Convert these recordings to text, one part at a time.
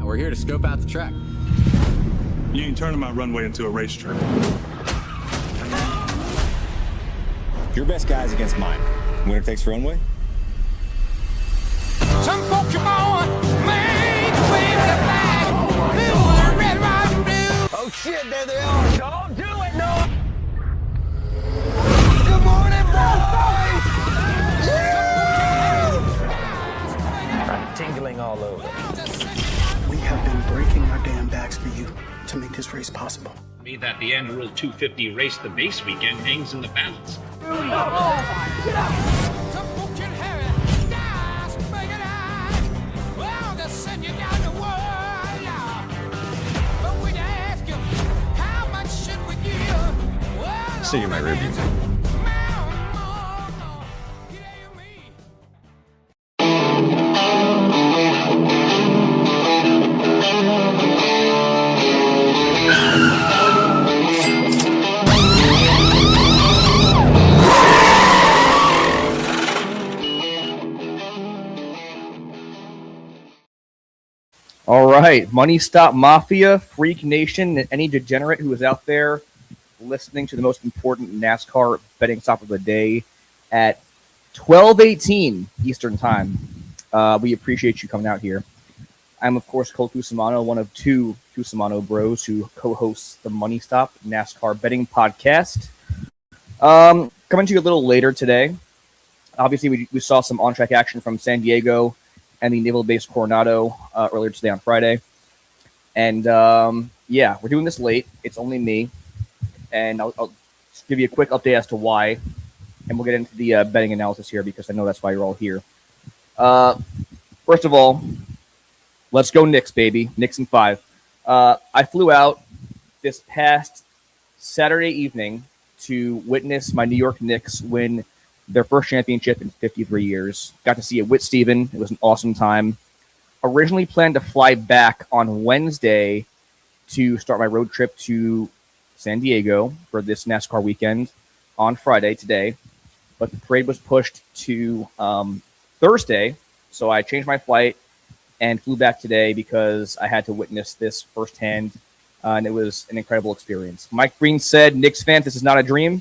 We're here to scope out the track. You ain't turning my runway into a racetrack. Your best guys against mine. Winner takes runway. Some folks are born made to wave the flag. Blue, red, white, and blue. Oh shit, there they are. Don't do it, Noah. Good morning, boys. I'm tingling all over. We have been breaking our damn backs for you to make this race possible. Me that the annual 250 race the base weekend hangs in the balance. Some folks in hurry. Just make it out. Well, they'll send you down the world. But when I ask you, how much should we give? Well, See you in my rearview. All right, Money Stop Mafia, Freak Nation, and any degenerate who is out there listening to the most important NASCAR betting stop of the day at 12:18 Eastern Time. We appreciate you coming out here. I'm, of course, Cole Cusimano, one of two Cusimano bros who co-hosts the Money Stop NASCAR betting podcast. Coming to you a little later today. Obviously, we saw some on-track action from San Diego and the naval-based Coronado earlier today on Friday. And, yeah, we're doing this late. It's only me. And I'll just give you a quick update as to why. And we'll get into the betting analysis here because I know that's why you're all here. First of all, let's go Knicks, baby. Knicks in 5. I flew out this past Saturday evening to witness my New York Knicks win their first championship in 53 years. Got to see it with Steven. It was an awesome time. Originally planned to fly back on Wednesday to start my road trip to San Diego for this NASCAR weekend on Friday, today. But the parade was pushed to Thursday, so I changed my flight and flew back today because I had to witness this firsthand, and it was an incredible experience. Mike Green said, Knicks fans, this is not a dream.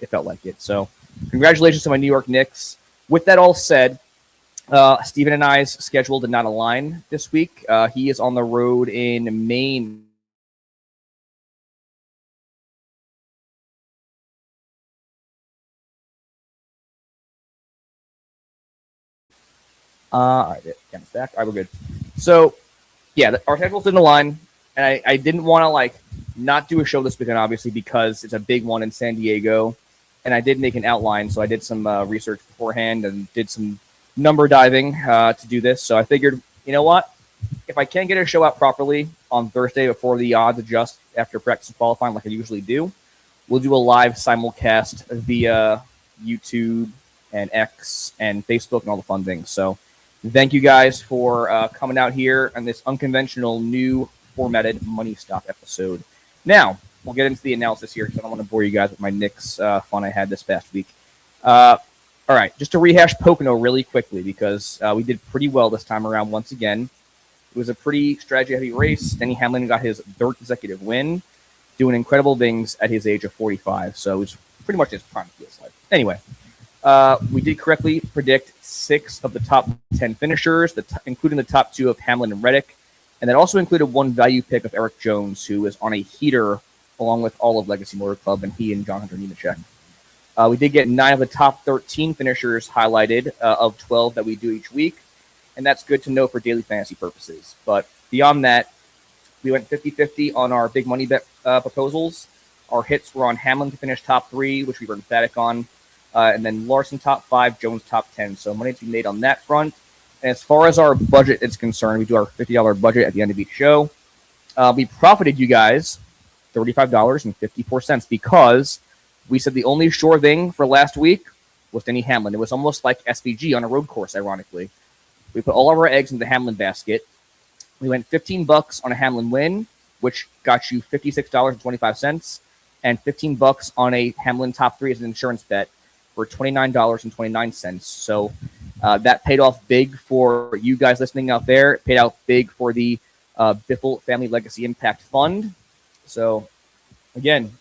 It felt like it, so congratulations to my New York Knicks. With that all said, Steven and I's schedule did not align this week. He is on the road in Maine. All right, it's back. All right, we're good. So, yeah, our schedules didn't align, and I didn't want to, not do a show this weekend, obviously, because it's a big one in San Diego. And I did make an outline, so I did some research beforehand and did some number diving to do this. So I figured, you know what? If I can't get a show out properly on Thursday before the odds adjust after practice and qualifying like I usually do, we'll do a live simulcast via YouTube and X and Facebook and all the fun things. So thank you guys for coming out here on this unconventional new formatted Money Stop episode. Now, we'll get into the analysis here because I don't want to bore you guys with my Knicks fun I had this past week. All right, just to rehash Pocono really quickly because we did pretty well this time around once again. It was a pretty strategy-heavy race. Denny Hamlin got his third consecutive win, doing incredible things at his age of 45. So it was pretty much his prime, feels like. Anyway, we did correctly predict 6 of the top 10 finishers, including the top 2 of Hamlin and Reddick. And that also included one value pick of Eric Jones, who is on a heater along with all of Legacy Motor Club and he and John Hunter Nemechek. We did get 9 of the top 13 finishers highlighted of 12 that we do each week, and that's good to know for daily fantasy purposes. But beyond that, we went 50-50 on our big money bet proposals. Our hits were on Hamlin to finish top 3, which we were emphatic on, and then Larson top 5, Jones top 10. So money to be made on that front. And as far as our budget is concerned, we do our $50 budget at the end of each show. We profited you guys $35.54 because we said the only sure thing for last week was Denny Hamlin. It was almost like SVG on a road course, ironically. We put all of our eggs in the Hamlin basket. We went $15 on a Hamlin win, which got you $56.25, and $15 on a Hamlin top 3 as an insurance bet for $29.29. So That paid off big for you guys listening out there. It paid out big for the Biffle Family Legacy Impact Fund. So, again,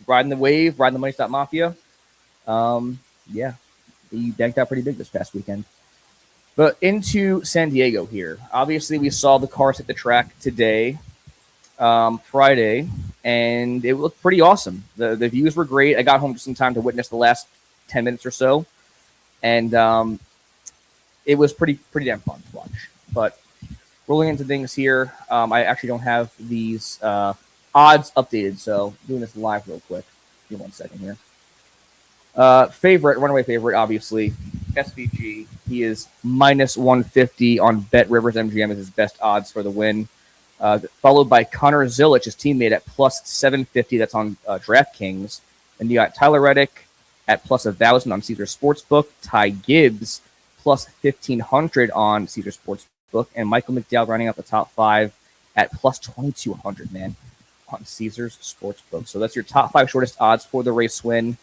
riding the wave, riding the Money Stop Mafia. Yeah, he banked out pretty big this past weekend. But into San Diego here. Obviously, we saw the cars hit the track today, Friday, and it looked pretty awesome. The views were great. I got home just in time to witness the last 10 minutes or so, and it was pretty damn fun to watch. But rolling into things here, I actually don't have these odds updated, so doing this live real quick. Give me 1 second here. Runaway favorite, obviously, SVG. He is minus 150 on Bet Rivers MGM as his best odds for the win. Followed by Connor Zilich, his teammate, at plus 750. That's on DraftKings. And you got Tyler Reddick at plus 1,000 on Caesar Sportsbook. Ty Gibbs plus 1,500 on Caesar Sportsbook. And Michael McDowell running out the top 5 at plus 2,200, man, on Caesar's Sportsbook. So that's your top 5 shortest odds for the race win.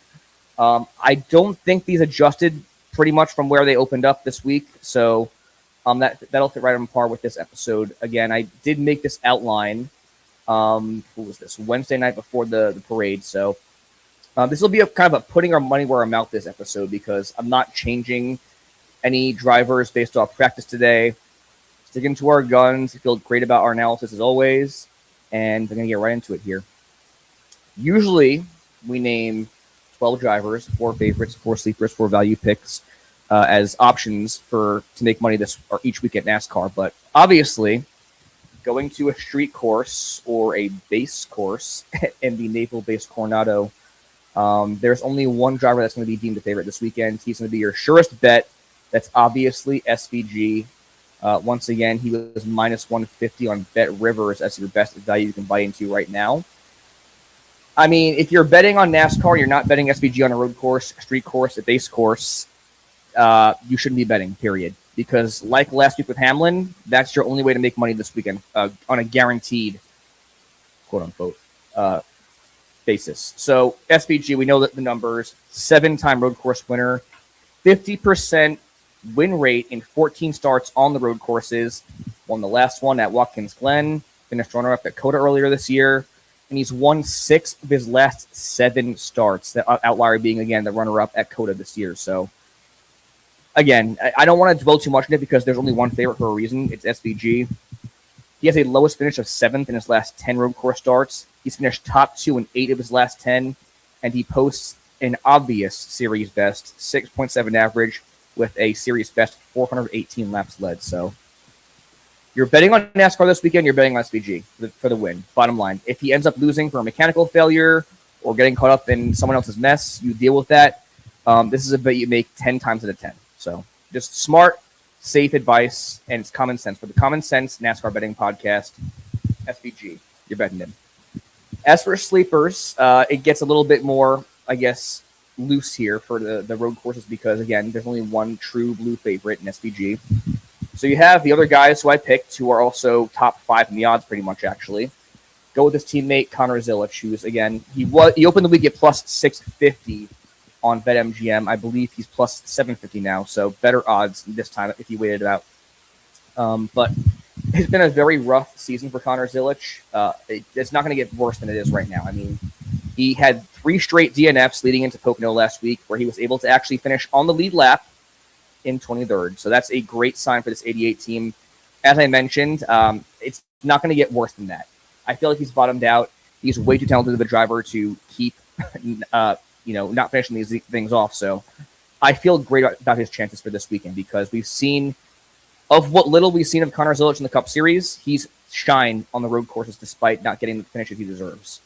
I don't think these adjusted pretty much from where they opened up this week. So that'll fit right on par with this episode. Again, I did make this outline. What was this? Wednesday night before the parade. So this will be a kind of a putting our money where our mouth this episode, because I'm not changing any drivers based off practice today. Sticking to our guns. I feel great about our analysis as always. And we're going to get right into it here. Usually we name 12 drivers, 4 favorites, 4 sleepers, 4 value picks as options to make money this or each week at NASCAR. But obviously, going to a street course or a base course in the naval-based Coronado, there's only one driver that's going to be deemed a favorite this weekend. He's going to be your surest bet. That's obviously SVG. Once again, he was minus 150 on Bet Rivers as your best value you can buy into right now. I mean, if you're betting on NASCAR, you're not betting SVG on a road course, street course, a base course, you shouldn't be betting, period. Because like last week with Hamlin, that's your only way to make money this weekend on a guaranteed, quote-unquote, basis. So SVG, we know that the numbers, 7-time road course winner, 50% win rate in 14 starts on the road courses, won the last one at Watkins Glen, finished runner-up at COTA earlier this year, and he's won 6 of his last 7 starts, the outlier being, again, the runner-up at COTA this year. So, again, I don't want to dwell too much on it because there's only one favorite for a reason. It's SVG. He has a lowest finish of 7th in his last 10 road course starts. He's finished top 2 in 8 of his last 10, and he posts an obvious series best, 6.7 average, with a series best 418 laps led. So, you're betting on NASCAR this weekend, you're betting on SVG for the win. Bottom line, if he ends up losing for a mechanical failure or getting caught up in someone else's mess, you deal with that. This is a bet you make 10 times out of 10. So just smart, safe advice, and it's common sense. For the Common Sense NASCAR Betting Podcast, SVG, you're betting him. As for sleepers, it gets a little bit more, I guess, loose here for the road courses because, again, there's only one true blue favorite in SVG. So you have the other guys who I picked who are also top 5 in the odds pretty much, actually. Go with his teammate, Connor Zilich, who's, again, he opened the week at plus 650 on BetMGM. I believe he's plus 750 now, so better odds this time if he waited it out. But it's been a very rough season for Connor Zilich. It's not going to get worse than it is right now. I mean, he had 3 straight DNFs leading into Pocono last week where he was able to actually finish on the lead lap in 23rd. So that's a great sign for this 88 team. As I mentioned, it's not going to get worse than that. I feel like he's bottomed out. He's way too talented of a driver to keep, not finishing these things off. So I feel great about his chances for this weekend because we've seen, of what little we've seen of Connor Zilich in the Cup Series, he's shined on the road courses despite not getting the finishes he deserves.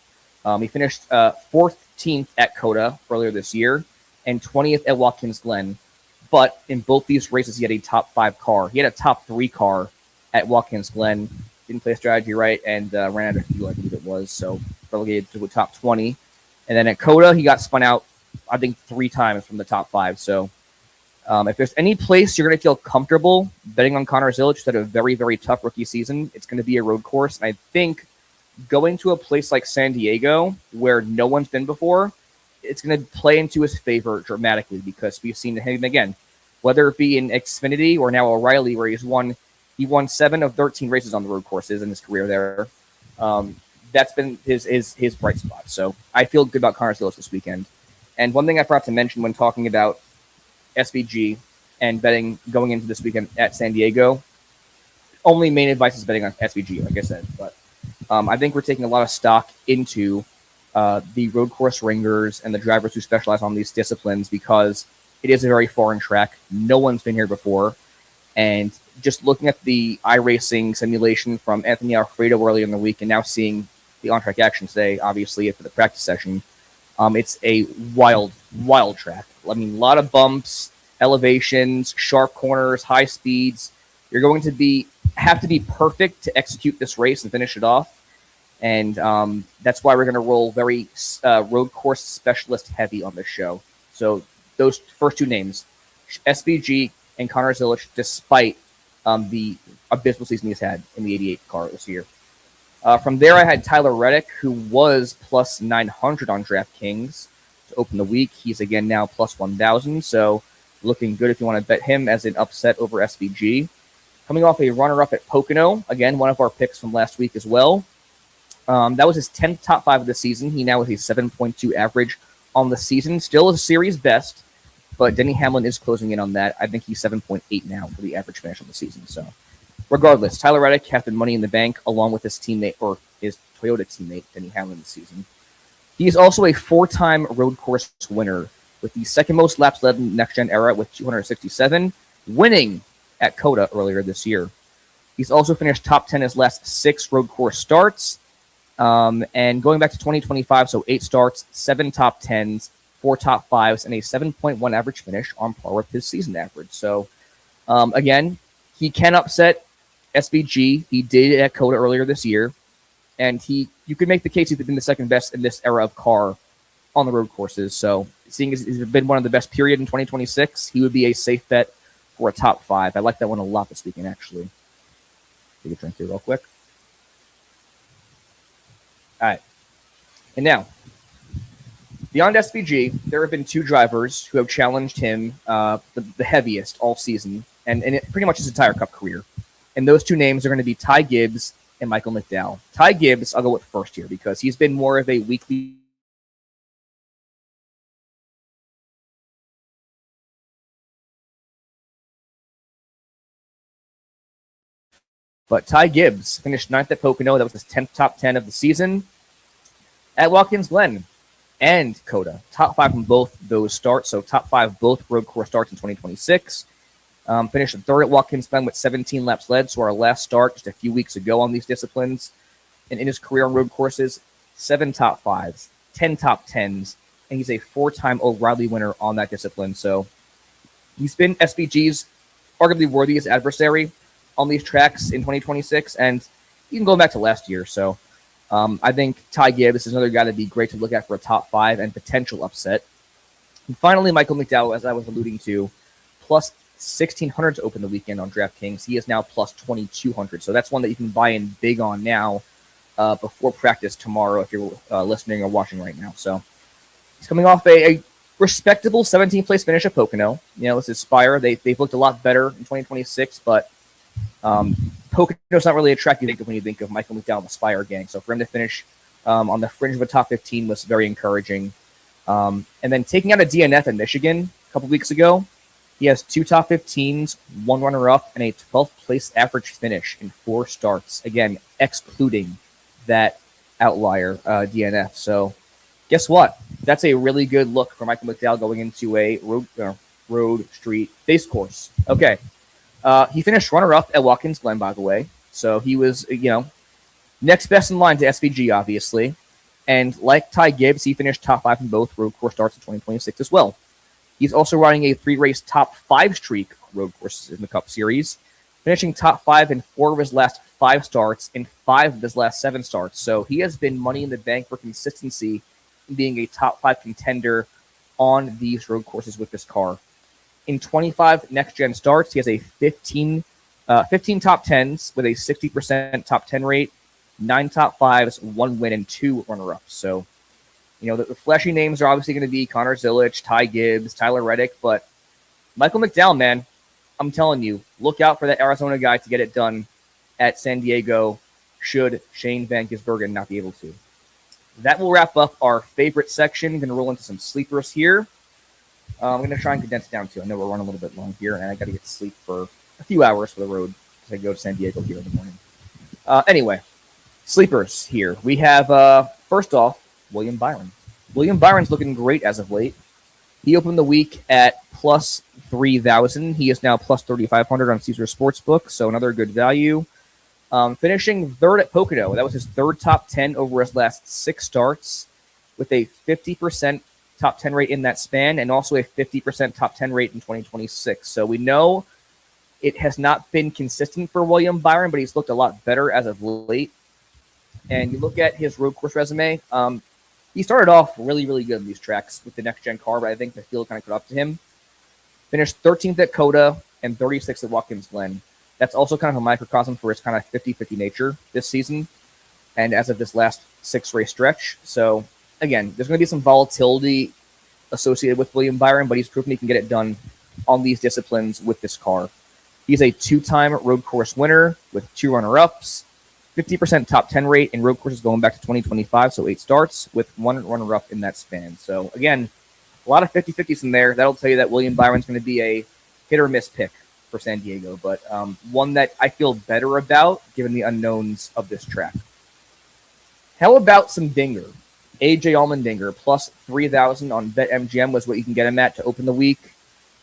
He finished 14th at COTA earlier this year and 20th at Watkins Glen. But in both these races, he had a top 5 car. He had a top 3 car at Watkins Glen. Didn't play strategy right and ran out of fuel, I believe it was. So relegated to the top 20. And then at COTA, he got spun out, I think, 3 times from the top 5. So if there's any place you're going to feel comfortable betting on Connor Zilich, who's had a very, very tough rookie season, it's going to be a road course. And I think going to a place like San Diego, where no one's been before, it's going to play into his favor dramatically because we've seen him, again, whether it be in Xfinity or now O'Reilly, where he won 7 of 13 races on the road courses in his career there. That's been his bright spot. So I feel good about Connor Silas this weekend. And one thing I forgot to mention when talking about SVG and betting going into this weekend at San Diego, only main advice is betting on SVG, like I said. But I think we're taking a lot of stock into the road course ringers and the drivers who specialize on these disciplines because it is a very foreign track. No one's been here before. And just looking at the iRacing simulation from Anthony Alfredo earlier in the week and now seeing the on-track action today, obviously, for the practice session, it's a wild, wild track. I mean, a lot of bumps, elevations, sharp corners, high speeds. You're going to have to be perfect to execute this race and finish it off. And that's why we're going to roll very road course specialist heavy on this show. So those first two names, SVG and Connor Zilich, despite the abysmal season he's had in the 88 car this year. From there, I had Tyler Reddick, who was plus 900 on DraftKings to open the week. He's again now plus 1,000, so looking good if you want to bet him as an upset over SVG. Coming off a runner-up at Pocono, again, one of our picks from last week as well. That was his 10th top 5 of the season. He now has a 7.2 average on the season. Still a series best, but Denny Hamlin is closing in on that. I think he's 7.8 now for the average finish on the season. So regardless, Tyler Reddick has been money in the bank along with his teammate, or his Toyota teammate, Denny Hamlin this season. He is also a 4-time road course winner with the second most laps led in the next-gen era with 267, winning at COTA earlier this year. He's also finished top 10 his last 6 road course starts. And going back to 2025, so 8 starts, 7 top 10s, 4 top 5s, and a 7.1 average finish on par with his season average. So, again, he can upset SVG. He did at COTA earlier this year. And you could make the case he's been the second best in this era of car on the road courses. So, seeing as he's been one of the best period in 2026, he would be a safe bet for a top 5. I like that one a lot this weekend, actually. Take a drink here real quick. All right. And now, beyond SVG, there have been 2 drivers who have challenged him the heaviest all season, and pretty much his entire Cup career. And those 2 names are going to be Ty Gibbs and Michael McDowell. Ty Gibbs, I'll go with first here because he's been more of a weekly. But Ty Gibbs finished 9th at Pocono. That was his 10th top 10 of the season. At Watkins Glen and COTA, top 5 from both those starts. So top 5 both road course starts in 2026. Finished 3rd at Watkins Glen with 17 laps led. So our last start just a few weeks ago on these disciplines. And in his career on road courses, 7 top 5s, 10 top 10s, and he's a 4-time O'Reilly winner on that discipline. So he's been SVG's arguably worthiest adversary on these tracks in 2026, and even going back to last year. So I think Ty Gibbs is another guy that'd be great to look at for a top 5 and potential upset. And finally, Michael McDowell, as I was alluding to, plus 1,600 to open the weekend on DraftKings. He is now plus 2,200. So that's one that you can buy in big on now before practice tomorrow if you're listening or watching right now. So he's coming off a respectable 17th place finish at Pocono. You know, this is Spire. They've looked a lot better in 2026, but Pocono's not really a track you think of when you think of Michael McDowell and the Spire gang. So for him to finish on the fringe of a top 15 was very encouraging. And then taking out a DNF in Michigan a couple weeks ago, he has 2 top 15s, 1 runner-up, and a 12th place average finish in 4 starts. Again, excluding that outlier DNF. So guess what? That's a really good look for Michael McDowell going into a road street base course. Okay. He finished runner-up at Watkins Glen, by the way. So he was, next best in line to SVG, obviously. And like Ty Gibbs, he finished top 5 in both road course starts in 2026 as well. He's also running a 3-race top 5 streak road courses in the Cup Series, finishing top 5 in 4 of his last 5 starts and 5 of his last 7 starts. So he has been money in the bank for consistency in being a top 5 contender on these road courses with this car. In 25 next-gen starts, he has a 15 top 10s with a 60% top 10 rate, 9 top 5s, 1 win, and 2 runner-ups. So, the flashy names are obviously going to be Connor Zilich, Ty Gibbs, Tyler Reddick, but, Michael McDowell, man, I'm telling you, look out for that Arizona guy to get it done at San Diego should Shane Van Gisbergen not be able to. That will wrap up our favorite section. I'm going to roll into some sleepers here. I'm going to try and condense it down too. I know we're running a little bit long here, and I got to get to sleep for a few hours for the road because I go to San Diego here in the morning. Anyway, sleepers here. We have, first off, William Byron. William Byron's looking great as of late. He opened the week at plus 3,000. He is now plus 3,500 on Caesar Sportsbook, so another good value. Finishing third at Pocono. That was his third top 10 over his last 6 starts with a 50% top 10 rate in that span and also a 50% top 10 rate in 2026. So we know it has not been consistent for William Byron, but he's looked a lot better as of late. And you look at his road course resume, he started off really, really good in these tracks with the next-gen car, but I think the field kind of caught up to him. Finished 13th at Coda and 36th at Watkins Glen. That's also kind of a microcosm for his kind of 50-50 nature this season and as of this last 6-race stretch. So, again, there's going to be some volatility associated with William Byron, but he's proven he can get it done on these disciplines with this car. He's a 2-time road course winner with 2 runner-ups, 50% top 10 rate in road courses going back to 2025, so 8 starts with 1 runner-up in that span. So, again, a lot of 50-50s in there. That'll tell you that William Byron's going to be a hit-or-miss pick for San Diego, but one that I feel better about given the unknowns of this track. How about some Dinger? AJ Allmendinger plus 3,000 on BetMGM was what you can get him at to open the week.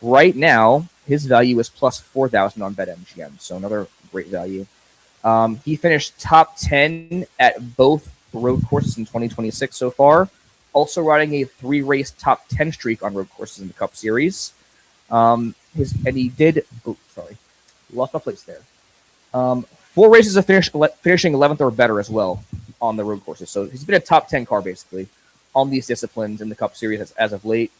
Right now, his value is plus 4,000 on BetMGM, so another great value. He finished top 10 at both road courses in 2026 so far, also riding a 3-race top 10 streak on road courses in the Cup Series. Lost my place there. 4 races of finishing 11th or better as well on the road courses. So he's been a top 10 car basically on these disciplines in the Cup Series as of late.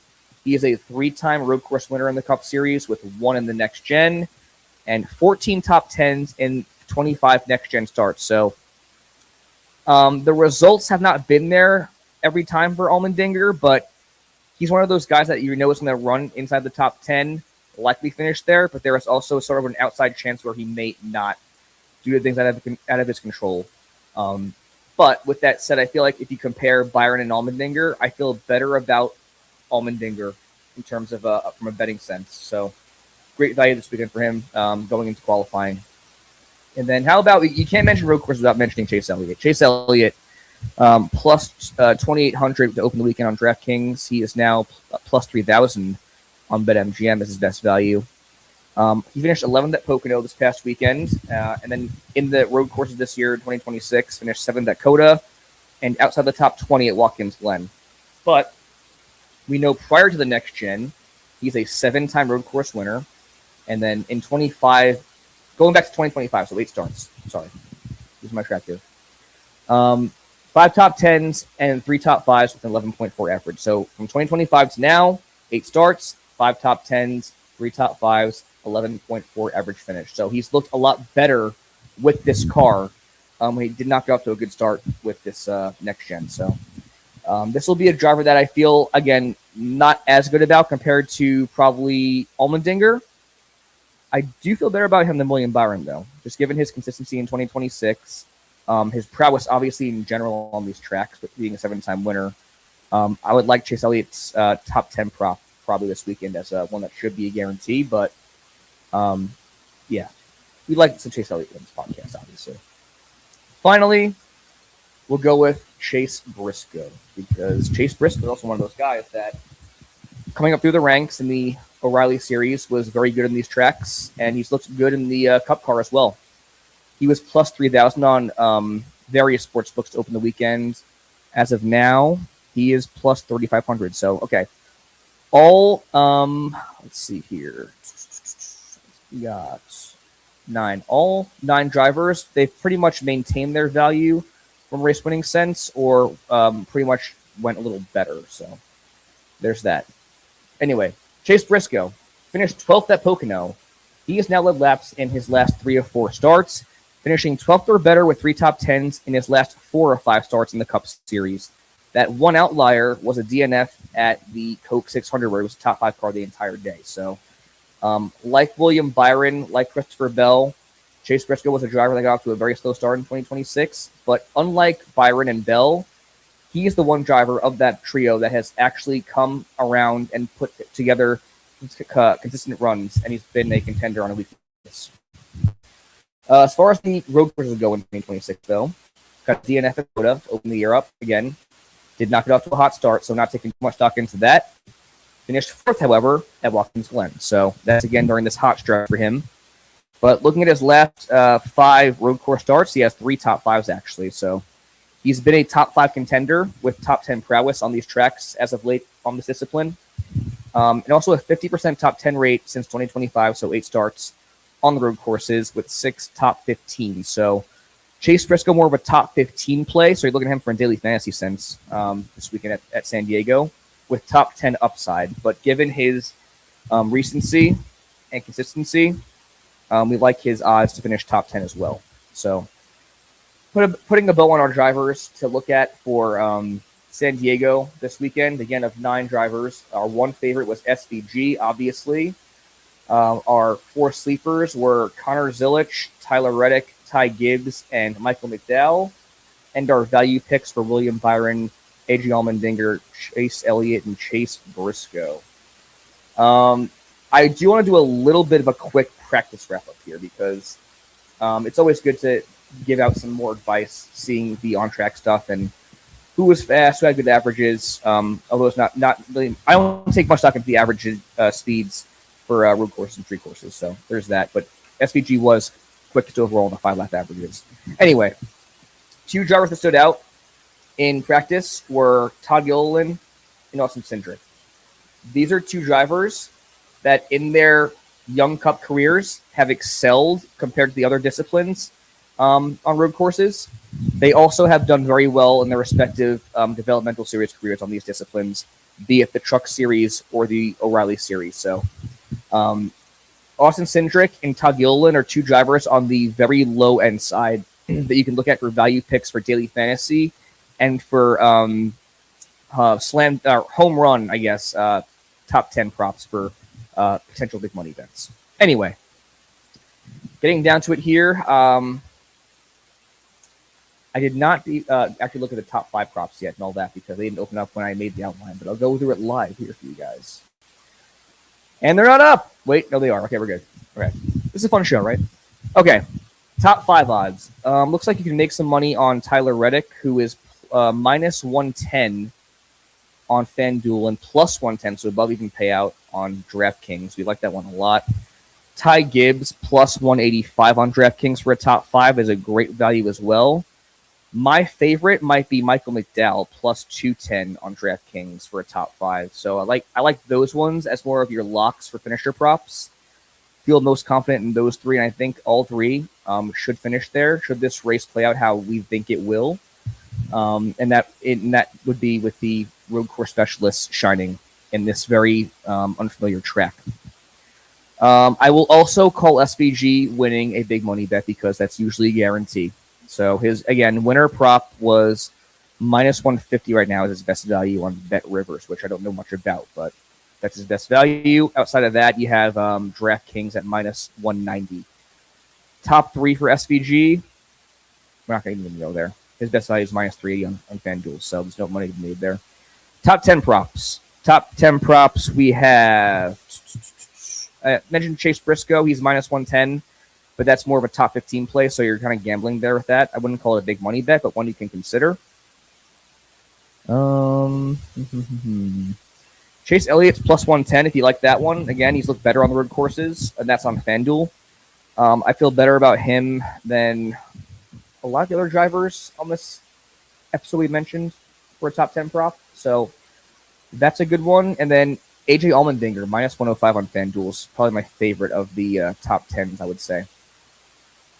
He is a 3-time road course winner in the Cup Series with 1 in the next gen and 14 top 10s in 25 next gen starts. So the results have not been there every time for Allmendinger, but he's one of those guys that you know is going to run inside the top 10, likely finish there, but there is also sort of an outside chance where he may not due to things out of his control. But with that said, I feel like if you compare Byron and Allmendinger, I feel better about Allmendinger in terms of from a betting sense. So great value this weekend for him going into qualifying. And then how about, you can't mention road course without mentioning Chase Elliott. Chase Elliott plus 2,800 to open the weekend on DraftKings. He is now plus 3,000 on BetMGM as his best value. He finished 11th at Pocono this past weekend, and then in the road courses this year, 2026, finished 7th at Coda, and outside the top 20 at Watkins Glen. But we know prior to the next gen, he's a 7-time road course winner, and then in 25, going back to 2025, so 8 starts. Sorry, losing my track here. 5 top 10s and 3 top 5s with an 11.4 average. So from 2025 to now, 8 starts, 5 top 10s, 3 top 5s, 11.4 average finish. So he's looked a lot better with this car. He did not get off to a good start with this next gen. So this will be a driver that I feel, again, not as good about compared to probably Allmendinger. I do feel better about him than William Byron, though, just given his consistency in 2026. His prowess, obviously, in general on these tracks, but being a 7-time winner. I would like Chase Elliott's top 10 prop probably this weekend as one that should be a guarantee, but yeah, we like some Chase Elliott in this podcast, obviously. Finally, we'll go with Chase Briscoe, because Chase Briscoe is also one of those guys that coming up through the ranks in the O'Reilly series was very good in these tracks, and he's looked good in the Cup car as well. He was plus 3,000 on various sports books to open the weekend. As of now, he is plus 3,500. So, okay. All, let's see here. We got 9. All 9 drivers, they've pretty much maintained their value from race winning sense or pretty much went a little better. So, there's that. Anyway, Chase Briscoe finished 12th at Pocono. He has now led laps in his last 3 of 4 starts, finishing 12th or better with 3 top 10s in his last 4 or 5 starts in the Cup Series. That one outlier was a DNF at the Coke 600 where it was a top 5 car the entire day. So Like William Byron, like Christopher Bell, Chase Briscoe was a driver that got off to a very slow start in 2026. But unlike Byron and Bell, he is the one driver of that trio that has actually come around and put together consistent runs, and he's been a contender on a weekly basis. As far as the road courses go in 2026, though, got DNF at Coda to open the year up again. Did not get off to a hot start, so not taking too much stock into that. Finished fourth, however, at Watkins Glen. So that's again during this hot stretch for him. But looking at his last 5 road course starts, he has 3 top 5s actually. So he's been a top 5 contender with top 10 prowess on these tracks as of late on this discipline. And also a 50% top 10 rate since 2025, so 8 starts on the road courses with 6 top 15. So Chase Briscoe more of a top 15 play, so you're looking at him for a daily fantasy sense this weekend at San Diego with top 10 upside. But given his recency and consistency, we like his odds to finish top 10 as well. So putting a bow on our drivers to look at for San Diego this weekend, again, of 9 drivers, our one favorite was SVG, obviously. Our 4 sleepers were Connor Zilich, Tyler Reddick, Ty Gibbs, and Michael McDowell. And our value picks for William Byron, AJ Allmendinger, Chase Elliott, and Chase Briscoe. I do want to do a little bit of a quick practice wrap-up here because it's always good to give out some more advice, seeing the on-track stuff and who was fast, who had good averages. Although it's not really, I don't take much stock into the average speeds for road courses and street courses, so there's that. But SVG was quickest overall in the 5-lap averages. Anyway, 2 drivers that stood out in practice were Todd Gilliland and Austin Cindric. These are 2 drivers that in their Young Cup careers have excelled compared to the other disciplines on road courses. They also have done very well in their respective developmental series careers on these disciplines, be it the Truck Series or the O'Reilly Series. So Austin Cindric and Todd Gilliland are 2 drivers on the very low end side that you can look at for value picks for daily fantasy and for home run, I guess, top 10 props for potential big money bets. Anyway, getting down to it here, I did not actually look at the top 5 props yet and all that because they didn't open up when I made the outline, but I'll go through it live here for you guys. And they're not up. Wait, no, they are. Okay, we're good. Okay. This is a fun show, right? Okay. Top 5 odds. Looks like you can make some money on Tyler Reddick, who is minus 110 on FanDuel and plus 110, so above even payout on DraftKings. We like that one a lot. Ty Gibbs, plus 185 on DraftKings for a top 5 is a great value as well. My favorite might be Michael McDowell, plus 210 on DraftKings for a top 5. So I like those ones as more of your locks for finisher props. Feel most confident in those 3, and I think all 3 should finish there. Should this race play out how we think it will, and that would be with the road course specialists shining in this very unfamiliar track. I will also call SVG winning a big money bet because that's usually a guarantee. So his, again, winner prop was minus 150 right now is his best value on Bet Rivers, which I don't know much about, but that's his best value. Outside of that, you have DraftKings at minus 190. Top 3 for SVG, we're not going to even go there. His best value is minus 380 on FanDuel, so there's no money to be made there. Top 10 props. Top 10 props, we have... I mentioned Chase Briscoe. He's minus 110, but that's more of a top 15 play, so you're kind of gambling there with that. I wouldn't call it a big money bet, but one you can consider. Chase Elliott's plus 110 if you like that one. Again, he's looked better on the road courses, and that's on FanDuel. I feel better about him than a lot of the other drivers on this episode we mentioned for a top 10 prop. So that's a good one. And then AJ Allmendinger, minus 105 on FanDuel is probably my favorite of the top 10s, I would say.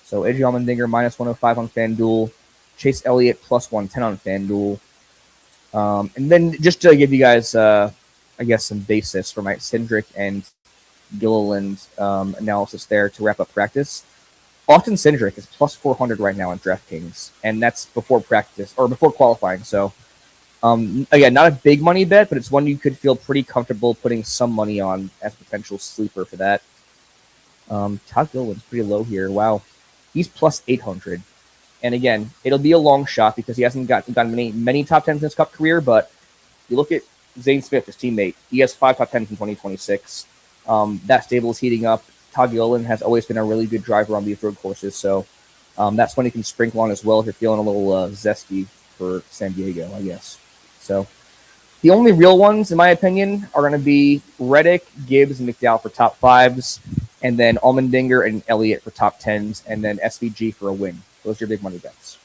So AJ Allmendinger, minus 105 on FanDuel. Chase Elliott, plus 110 on FanDuel. And then just to give you guys, I guess, some basis for my Cindric and Gilliland analysis there to wrap up practice. Austin Cindric is plus 400 right now on DraftKings, and that's before practice or before qualifying. So Again, not a big money bet, but it's one you could feel pretty comfortable putting some money on as a potential sleeper for that. Todd Gilliland's pretty low here. Wow. He's plus 800. And again, it'll be a long shot because he hasn't gotten many top 10s in his Cup career, but you look at Zane Smith, his teammate. He has 5 top 10s in 2026. That stable is heating up. Todd Gilliland has always been a really good driver on these road courses, so that's when you can sprinkle on as well if you're feeling a little zesty for San Diego, I guess. So the only real ones, in my opinion, are going to be Reddick, Gibbs, and McDowell for top 5s, and then Allmendinger and Elliott for top 10s, and then SVG for a win. Those are your big money bets.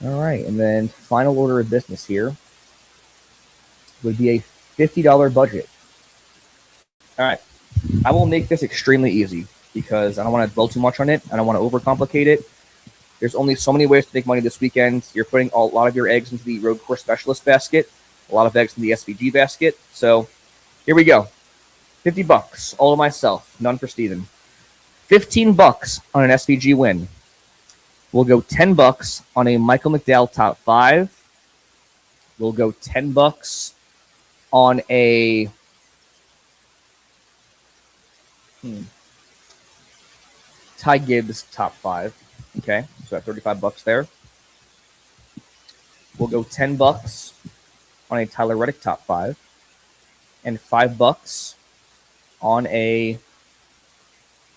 All right, and then final order of business here would be a $50 budget. All right, I will make this extremely easy because I don't want to dwell too much on it. I don't want to overcomplicate it. There's only so many ways to make money this weekend. You're putting a lot of your eggs into the road course specialist basket, a lot of eggs in the SVG basket. So here we go. $50, all to myself, none for Steven. $15 on an SVG win. We'll go $10 on a Michael McDowell top 5. We'll go $10 on a Ty Gibbs top 5. Okay, so at $35 there. We'll go $10 on a Tyler Reddick top 5, and $5 on a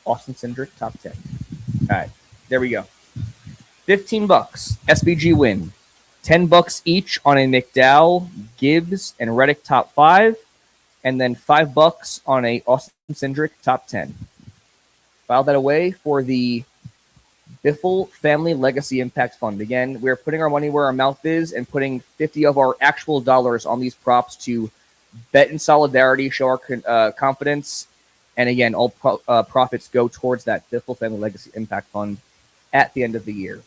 Austin Cindric top 10. All right, there we go. $15 SBG win. $10 each on a McDowell, Gibbs, and Reddick top 5, and then $5 on a Austin Cindric top 10. File that away for the Biffle Family Legacy Impact Fund. Again, we're putting our money where our mouth is and putting 50 of our actual dollars on these props to bet in solidarity, show our confidence, and again, all profits go towards that Biffle Family Legacy Impact Fund at the end of the year.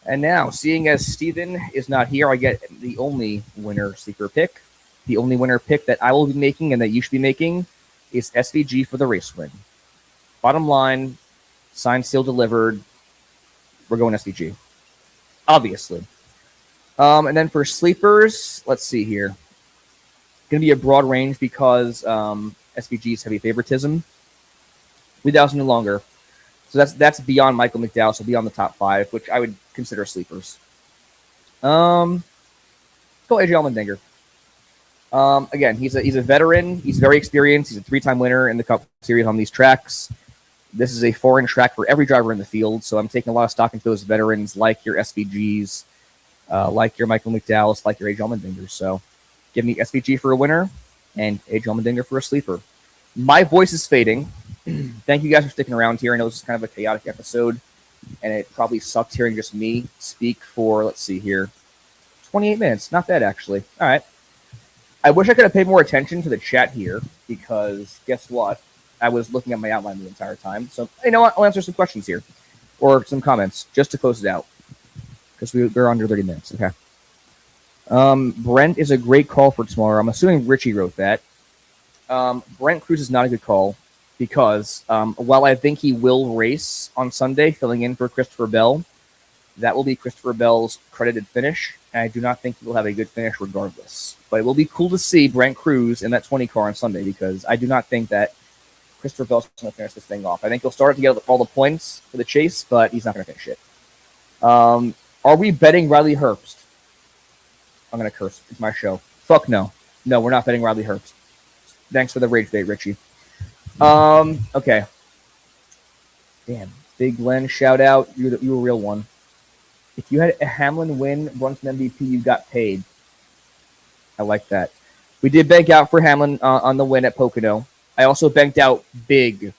And now, seeing as Steven is not here, I get the only winner sleeper pick. The only winner pick that I will be making and that you should be making is SVG for the race win. Bottom line, signed, sealed, delivered. We're going SVG. Obviously. And then for sleepers, let's see here. Going to be a broad range because SVG's heavy favoritism. 3,000 and longer. So that's beyond Michael McDowell, so beyond the top 5, which I would consider sleepers. Go AJ Allmendinger. Again, he's a veteran. He's very experienced. He's a 3-time winner in the Cup Series on these tracks. This is a foreign track for every driver in the field, so I'm taking a lot of stock into those veterans like your SVGs, like your Michael McDowell's, like your AJ Allmendinger. So give me SVG for a winner and AJ Allmendinger for a sleeper. My voice is fading. Thank you guys for sticking around here. I know this is kind of a chaotic episode, and it probably sucked hearing just me speak for, let's see here, 28 minutes. Not bad, actually. All right. I wish I could have paid more attention to the chat here because guess what? I was looking at my outline the entire time. So, you know what? I'll answer some questions here or some comments just to close it out because we're under 30 minutes. Okay. Brent is a great call for tomorrow. I'm assuming Richie wrote that. Brent Cruz is not a good call because while I think he will race on Sunday, filling in for Christopher Bell, that will be Christopher Bell's credited finish. And I do not think he will have a good finish regardless. But it will be cool to see Brent Cruz in that 20 car on Sunday because I do not think that Christopher Bell's going to finish this thing off. I think he'll start to get all the points for the chase, but he's not going to finish it. Are we betting Riley Herbst? I'm going to curse. It's my show. Fuck no. No, we're not betting Riley Herbst. Thanks for the rage bait, Richie. Okay. Damn. Big Glenn, shout out. You were a real one. If you had a Hamlin win, Brunson MVP, you got paid. I like that. We did bank out for Hamlin on the win at Pocono. I also banked out big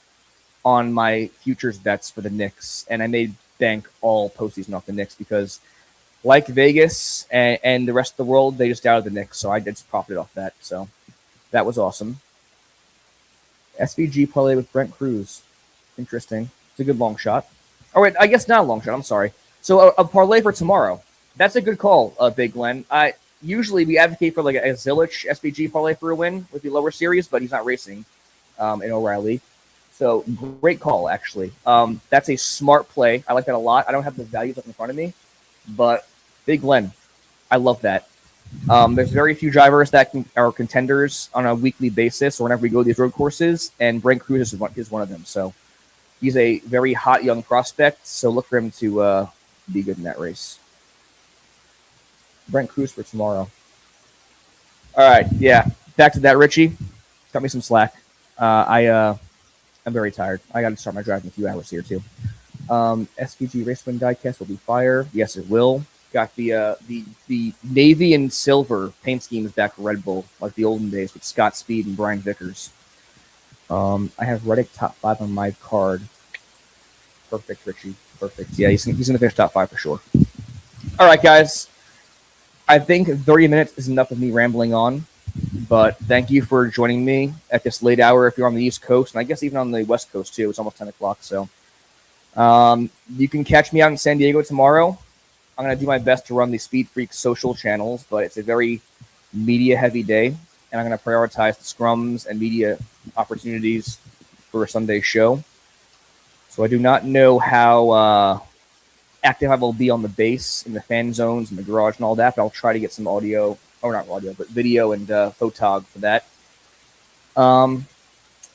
on my futures bets for the Knicks, and I made bank all postseason off the Knicks because, like Vegas and the rest of the world, they just doubted the Knicks, so I just profited off that. So that was awesome. SVG parlay with Brent Cruz. Interesting. It's a good long shot. Oh, wait, I guess not a long shot. I'm sorry. So a parlay for tomorrow. That's a good call, Big Glenn. Usually we advocate for like a Zilich SVG parlay for a win with the lower series, but he's not racing in O'Reilly. So great call, actually. That's a smart play. I like that a lot. I don't have the values up in front of me, but Big Glenn, I love that. There's very few drivers that are contenders on a weekly basis or whenever we go to these road courses, and Brent Cruz is one of them. So he's a very hot young prospect, so look for him to be good in that race. Brent Cruz for tomorrow. All right, yeah. Back to that, Richie. Cut me some slack. I'm very tired. I got to start my drive in a few hours here, too. SVG Race Win diecast will be fire. Yes, it will. Got the navy and silver paint schemes back for Red Bull, like the olden days with Scott Speed and Brian Vickers. I have Reddick top 5 on my card. Perfect, Richie. Perfect. Yeah, he's going to finish top 5 for sure. All right, guys. I think 30 minutes is enough of me rambling on, but thank you for joining me at this late hour if you're on the East Coast, and I guess even on the West Coast, too. It's almost 10 o'clock, so you can catch me out in San Diego tomorrow. I'm going to do my best to run the SpeedFreaks social channels, but it's a very media-heavy day, and I'm going to prioritize the scrums and media opportunities for a Sunday show. So I do not know how active I will be on the base, in the fan zones, in the garage, and all that, but I'll try to get some audio, or not audio, but video and photog for that. And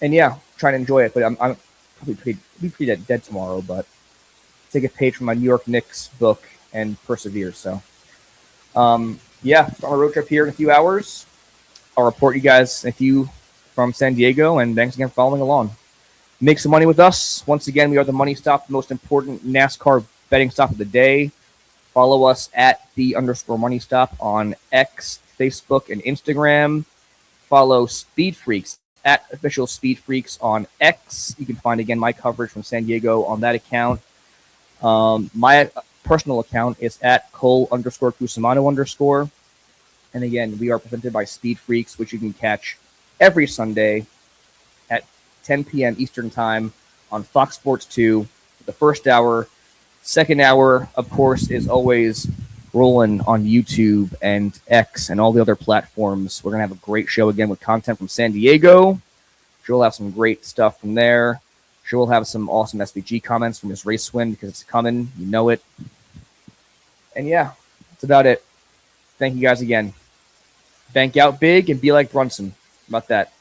yeah, try to enjoy it, but I'm probably pretty dead tomorrow, but take a page from my New York Knicks book and persevere. So, yeah, start my road trip here in a few hours. I'll report you guys in a few from San Diego, and thanks again for following along. Make some money with us. Once again, we are the Money Stop, the most important NASCAR betting stop of the day. Follow us at @the_Money Stop on X, Facebook, and Instagram. Follow SpeedFreaks at official SpeedFreaks on X. You can find, again, my coverage from San Diego on that account. My personal account is at Cole_Cusimano_. And again, we are presented by SpeedFreaks, which you can catch every Sunday at 10 p.m. Eastern Time on Fox Sports 2, the first hour. Second hour, of course, is always rolling on YouTube and X and all the other platforms. We're going to have a great show again with content from San Diego. Sure, we'll have some great stuff from there. Sure, we'll have some awesome SVG comments from his race win because it's coming. You know it. And yeah, that's about it. Thank you guys again. Bank out big and be like Brunson. How about that?